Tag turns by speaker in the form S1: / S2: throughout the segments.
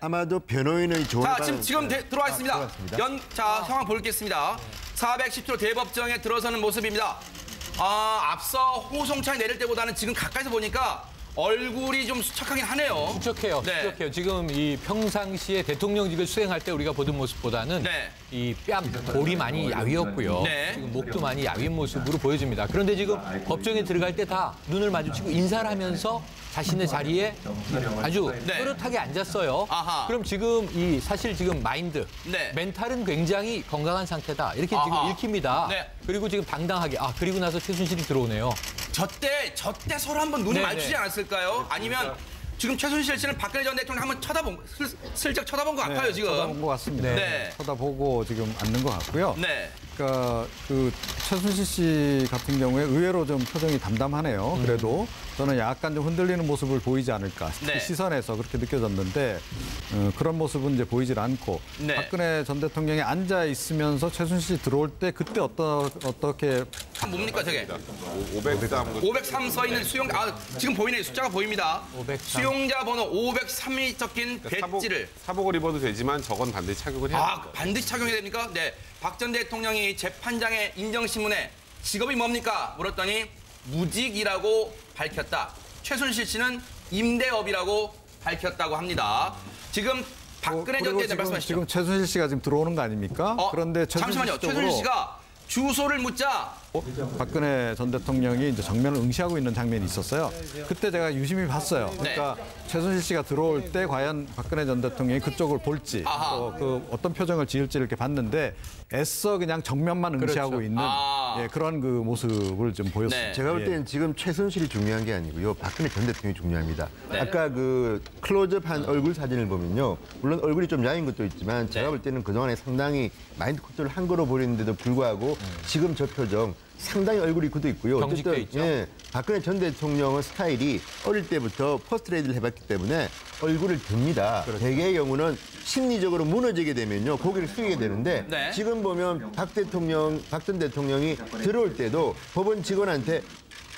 S1: 아마도 변호인의 조언을
S2: 자, 지금 들어와 있습니다. 자, 상황 보겠습니다. 410조 대법정에 들어서는 모습입니다. 앞서 호송차에 내릴 때보다는 지금 가까이서 보니까 얼굴이 좀 수척하긴 하네요.
S3: 수척해요.
S2: 네.
S3: 수척해요. 지금 이 평상시에 대통령직을 수행할 때 우리가 보던 모습보다는
S2: 네.
S3: 이 뺨, 볼이 많이 야위었고요.
S2: 네.
S3: 지금 목도 많이 야윈 모습으로 보여집니다. 그런데 지금 법정에 들어갈 때 다 눈을 마주치고 인사를 하면서 자신의 자리에 아주
S2: 네.
S3: 또렷하게 앉았어요.
S2: 아하.
S3: 그럼 지금 사실 지금 마인드,
S2: 네.
S3: 멘탈은 굉장히 건강한 상태다. 이렇게
S2: 아하.
S3: 지금 읽힙니다.
S2: 네.
S3: 그리고 지금 당당하게 그리고 나서 최순실이 들어오네요.
S2: 저때 서로 한번 눈을
S3: 네네.
S2: 마주치지 않았을까요? 아니면 지금 최순실 씨는 박근혜 전 대통령 한번 슬쩍 쳐다본 것 같아요, 지금.
S4: 쳐다본 것 같습니다.
S2: 네.
S4: 쳐다보고 지금 앉는 것 같고요.
S2: 네.
S4: 그러니까 그 최순실 씨 같은 경우에 의외로 좀 표정이 담담하네요. 그래도 저는 약간 좀 흔들리는 모습을 보이지 않을까.
S2: 네.
S4: 시선에서 그렇게 느껴졌는데 그런 모습은 이제 보이질 않고
S2: 네.
S4: 박근혜 전 대통령이 앉아 있으면서 최순실 씨 들어올 때 그때 어떻게
S2: 뭡니까, 저게?
S5: 503.
S2: 503 써 있는 수용자, 지금 보이네요. 숫자가 보입니다.
S3: 503.
S2: 수용자 번호 503이 적힌 배지를.
S5: 사복을 입어도 되지만 저건 반드시 착용을 해야 됩니다.
S2: 반드시 착용해야 됩니까? 네. 박 전 대통령이 재판장의 인정신문에 직업이 뭡니까? 물었더니 무직이라고 밝혔다. 최순실 씨는 임대업이라고 밝혔다고 합니다. 지금 박근혜 전 대통령 말씀하시죠.
S4: 지금 최순실 씨가 지금 들어오는 거 아닙니까? 그런데
S2: 잠시만요. 최순실 씨가 주소를 묻자
S4: 박근혜 전 대통령이 이제 정면을 응시하고 있는 장면이 있었어요. 그때 제가 유심히 봤어요. 그러니까 최순실 씨가 들어올 때 과연 박근혜 전 대통령이 그쪽을 볼지 또 그 어떤 표정을 지을지 이렇게 봤는데 애써 그냥 정면만 응시하고
S3: 그렇죠.
S4: 있는 그런 그 모습을 좀 보였습니다.
S2: 네.
S1: 제가 볼 때는 지금 최순실이 중요한 게 아니고요. 박근혜 전 대통령이 중요합니다.
S2: 네.
S1: 아까 그 클로즈업한 얼굴 사진을 보면요. 물론 얼굴이 좀 야인 것도 있지만 제가 볼 때는 그동안에 상당히 마인드 컨트롤을 한 거로 보이는데도 불구하고 지금 저 표정 상당히 얼굴이 굳어 있고요.
S3: 경직돼 있죠.
S1: 박근혜 전 대통령은 스타일이 어릴 때부터 퍼스트레이드를 해봤기 때문에 얼굴을 듭니다. 대개의 경우는 심리적으로 무너지게 되면요. 고개를 숙이게 되는데
S2: 네.
S1: 지금 보면 박 전 대통령이 들어올 때도 법원 직원한테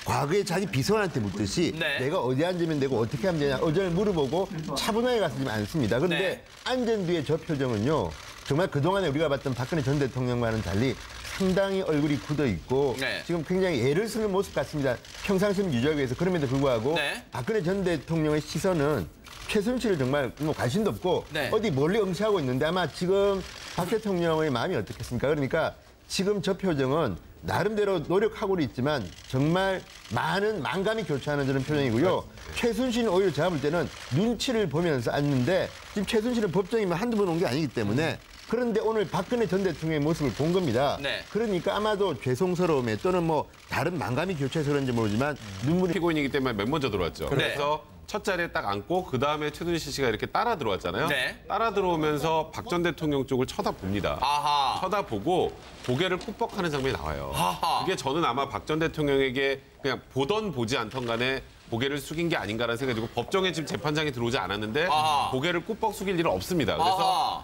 S1: 과거에 자기 비서관한테 묻듯이
S2: 네.
S1: 내가 어디 앉으면 되고 어떻게 하면 되냐 의견을 물어보고 차분하게 가서 않습니다. 그런데
S2: 네.
S1: 앉은 뒤에 저 표정은요. 정말 그동안에 우리가 봤던 박근혜 전 대통령과는 달리 상당히 얼굴이 굳어 있고
S2: 네.
S1: 지금 굉장히 애를 쓰는 모습 같습니다. 평상심을 유지하기 위해서. 그럼에도 불구하고
S2: 네.
S1: 박근혜 전 대통령의 시선은 최순실을 정말 뭐 관심도 없고
S2: 네.
S1: 어디 멀리 응시하고 있는데 아마 지금 박 대통령의 마음이 어떻겠습니까? 그러니까 지금 저 표정은 나름대로 노력하고는 있지만 정말 많은 만감이 교차하는 그런 표정이고요. 최순실은 오히려 제가 볼 때는 눈치를 보면서 앉는데 지금 최순실은 법정이면 한두 번 온 게 아니기 때문에 그런데 오늘 박근혜 전 대통령의 모습을 본 겁니다.
S2: 네.
S1: 그러니까 아마도 죄송스러움에 또는 뭐 다른 만감이 교차해서 그런지 모르지만 눈물이
S5: 피고인이기 때문에 맨 먼저 들어왔죠. 그래서 첫 자리에 딱 앉고 그다음에 최순실 씨가 이렇게 따라 들어왔잖아요.
S2: 네.
S5: 따라 들어오면서 박 전 대통령 쪽을 쳐다봅니다.
S2: 아하.
S5: 쳐다보고 고개를 꾹뻑하는 장면이 나와요.
S2: 아하.
S5: 그게 저는 아마 박 전 대통령에게 그냥 보던 보지 않던 간에 고개를 숙인 게 아닌가라는 생각이 들고 법정에 지금 재판장이 들어오지 않았는데
S2: 아하.
S5: 고개를 꾹뻑 숙일 일은 없습니다. 그래서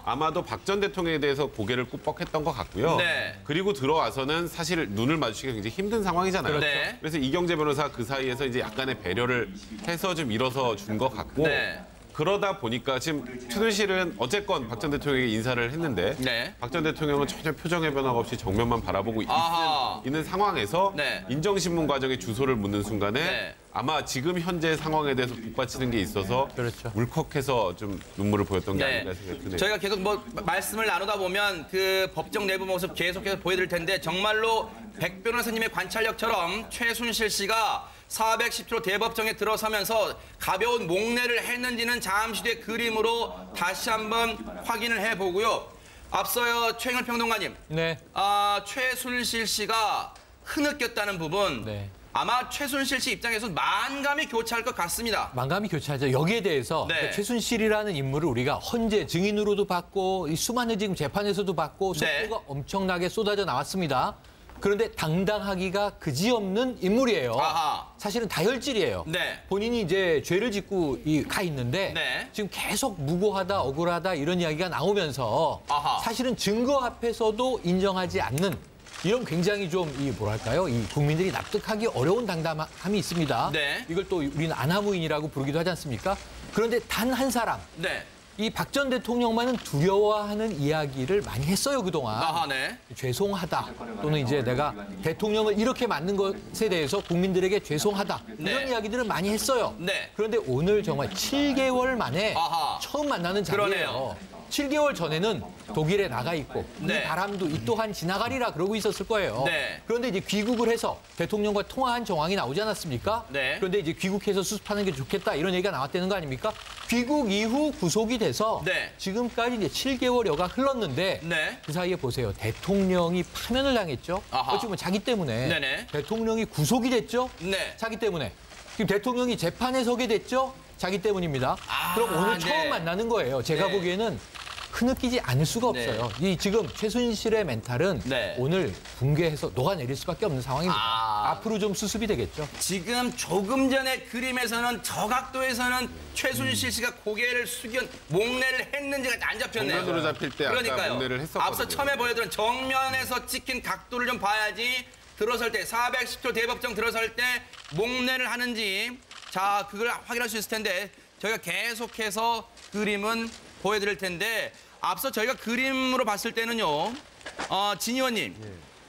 S2: 아하.
S5: 아마도 박 전 대통령에 대해서 고개를 꾹뻑했던 것 같고요.
S2: 네.
S5: 그리고 들어와서는 사실 눈을 마주치기가 굉장히 힘든 상황이잖아요.
S2: 그렇죠. 네.
S5: 그래서 이경재 변호사 그 사이에서 이제 약간의 배려를 해서 좀 일어서 준 것 같고
S2: 네.
S5: 그러다 보니까 지금 최순실은 어쨌건 박 전 대통령에게 인사를 했는데
S2: 네.
S5: 박 전 대통령은 전혀 표정의 변화가 없이 정면만 바라보고
S2: 아하.
S5: 있는 상황에서
S2: 네.
S5: 인정신문 과정에 주소를 묻는 순간에
S2: 네.
S5: 아마 지금 현재 상황에 대해서 북받치는 게 있어서
S3: 그렇죠.
S5: 울컥해서 좀 눈물을 보였던 게
S2: 네.
S5: 아닌가 생각이 드네요.
S2: 저희가 계속 말씀을 나누다 보면 그 법정 내부 모습 계속해서 보여드릴 텐데 정말로 백 변호사님의 관찰력처럼 최순실 씨가 410조 대법정에 들어서면서 가벼운 목례를 했는지는 잠시 뒤에 그림으로 다시 한번 확인을 해보고요. 앞서요 최영일 평론가님,
S3: 네.
S2: 최순실 씨가 흐느꼈다는 부분
S3: 네.
S2: 아마 최순실 씨 입장에서 만감이 교차할 것 같습니다.
S3: 만감이 교차하죠. 여기에 대해서
S2: 네.
S3: 최순실이라는 인물을 우리가 헌재 증인으로도 봤고 이 수많은 지금 재판에서도 봤고
S2: 네.
S3: 속보가 엄청나게 쏟아져 나왔습니다. 그런데 당당하기가 그지없는 인물이에요.
S2: 아하.
S3: 사실은 다혈질이에요.
S2: 네.
S3: 본인이 이제 죄를 짓고 가 있는데
S2: 네.
S3: 지금 계속 무고하다, 억울하다 이런 이야기가 나오면서
S2: 아하.
S3: 사실은 증거 앞에서도 인정하지 않는 이런 굉장히 좀 뭐랄까요? 이 국민들이 납득하기 어려운 당당함이 있습니다.
S2: 네.
S3: 이걸 또 우리는 아나무인이라고 부르기도 하지 않습니까? 그런데 단 한 사람,
S2: 네.
S3: 이 박 전 대통령만은 두려워하는 이야기를 많이 했어요, 그동안.
S2: 아하, 네.
S3: 죄송하다. 또는 이제 내가 대통령을 이렇게 만든 것에 대해서 국민들에게 죄송하다.
S2: 네.
S3: 이런 이야기들을 많이 했어요.
S2: 네.
S3: 그런데 오늘 정말 7개월 만에
S2: 아하.
S3: 처음 만나는 자리예요.
S2: 그러네요.
S3: 7개월 전에는 독일에 나가 있고
S2: 네.
S3: 이 바람도 이 또한 지나가리라 그러고 있었을 거예요.
S2: 네.
S3: 그런데 이제 귀국을 해서 대통령과 통화한 정황이 나오지 않았습니까?
S2: 네.
S3: 그런데 이제 귀국해서 수습하는 게 좋겠다 이런 얘기가 나왔다는 거 아닙니까? 귀국 이후 구속이 돼서
S2: 네.
S3: 지금까지 이제 7개월여가 흘렀는데
S2: 네.
S3: 그 사이에 보세요. 대통령이 파면을 당했죠.
S2: 아하.
S3: 어찌 보면 자기 때문에.
S2: 네네.
S3: 대통령이 구속이 됐죠.
S2: 네.
S3: 자기 때문에. 지금 대통령이 재판에 서게 됐죠. 자기 때문입니다.
S2: 아,
S3: 그럼 오늘
S2: 네.
S3: 처음 만나는 거예요. 제가
S2: 네.
S3: 보기에는 흐느끼지 않을 수가
S2: 네.
S3: 없어요. 이 지금 최순실의 멘탈은
S2: 네.
S3: 오늘 붕괴해서 녹아내릴 수밖에 없는 상황입니다.
S2: 아.
S3: 앞으로 좀 수습이 되겠죠.
S2: 지금 조금 전에 그림에서는 저 각도에서는 최순실 씨가 고개를 숙여 목례를 했는지가 안 잡혔네요.
S5: 정면으로 잡힐 때 아까
S2: 그러니까요.
S5: 목례를 했었거든요.
S2: 앞서 처음에 보여드린 정면에서 찍힌 각도를 좀 봐야지 들어설 때 410조 대법정 들어설 때 목례를 하는지 자 그걸 확인할 수 있을 텐데 저희가 계속해서 그림은 보여드릴 텐데 앞서 저희가 그림으로 봤을 때는요. 진 의원님.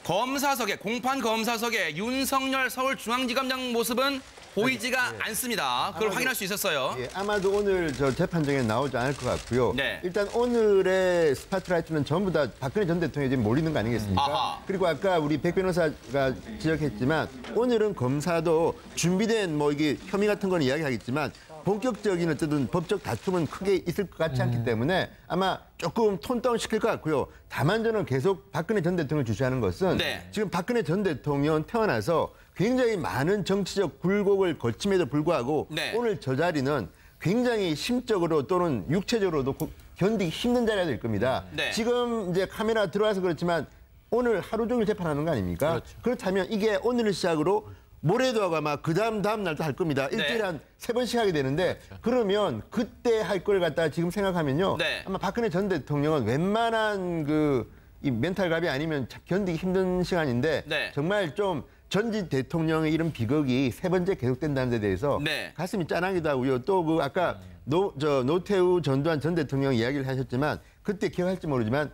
S2: 검사석에 공판 검사석에 윤석열 서울중앙지검장 모습은 보이지가 않습니다. 그걸 확인할 수 있었어요.
S1: 예, 아마도 오늘 저 재판정에 나오지 않을 것 같고요.
S2: 네.
S1: 일단 오늘의 스파트라이트는 전부 다 박근혜 전 대통령이 지금 몰리는 거 아니겠습니까?
S2: 아하.
S1: 그리고 아까 우리 백 변호사가 지적했지만 오늘은 검사도 준비된 뭐 이게 혐의 같은 건 이야기하겠지만 본격적인 어쨌든 법적 다툼은 크게 있을 것 같지 않기 때문에 아마 조금 톤 다운 시킬 것 같고요. 다만 저는 계속 박근혜 전 대통령을 주시하는 것은
S2: 네.
S1: 지금 박근혜 전 대통령은 태어나서 굉장히 많은 정치적 굴곡을 거침에도 불구하고
S2: 네.
S1: 오늘 저 자리는 굉장히 심적으로 또는 육체적으로도 견디기 힘든 자리가 될 겁니다.
S2: 네.
S1: 지금 이제 카메라 들어와서 그렇지만 오늘 하루 종일 재판하는 거 아닙니까?
S3: 그렇죠.
S1: 그렇다면 이게 오늘을 시작으로 모레도 하고 아마 다음 날도 할 겁니다. 일주일에
S2: 네.
S1: 한 3번씩 하게 되는데 그러면 그때 할 걸 갖다가 지금 생각하면요.
S2: 네.
S1: 아마 박근혜 전 대통령은 웬만한 이 멘탈 갑이 아니면 견디기 힘든 시간인데
S2: 네.
S1: 정말 좀 전직 대통령의 이런 비극이 3번째 계속된다는 데 대해서
S2: 네.
S1: 가슴이 짠하기도 하고요. 또 그 아까 노태우 전두환 전 대통령 이야기를 하셨지만 그때 기억할지 모르지만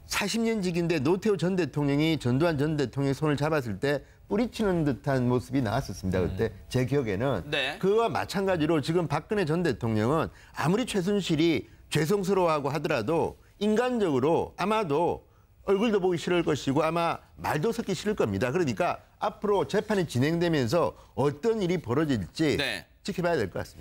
S1: 40년 직인데 노태우 전 대통령이 전두환 전 대통령의 손을 잡았을 때 뿌리치는 듯한 모습이 나왔었습니다. 그때 제 기억에는.
S2: 네.
S1: 그와 마찬가지로 지금 박근혜 전 대통령은 아무리 최순실이 죄송스러워하고 하더라도 인간적으로 아마도 얼굴도 보기 싫을 것이고 아마 말도 섞기 싫을 겁니다. 그러니까 앞으로 재판이 진행되면서 어떤 일이 벌어질지
S2: 네.
S1: 지켜봐야 될 것 같습니다.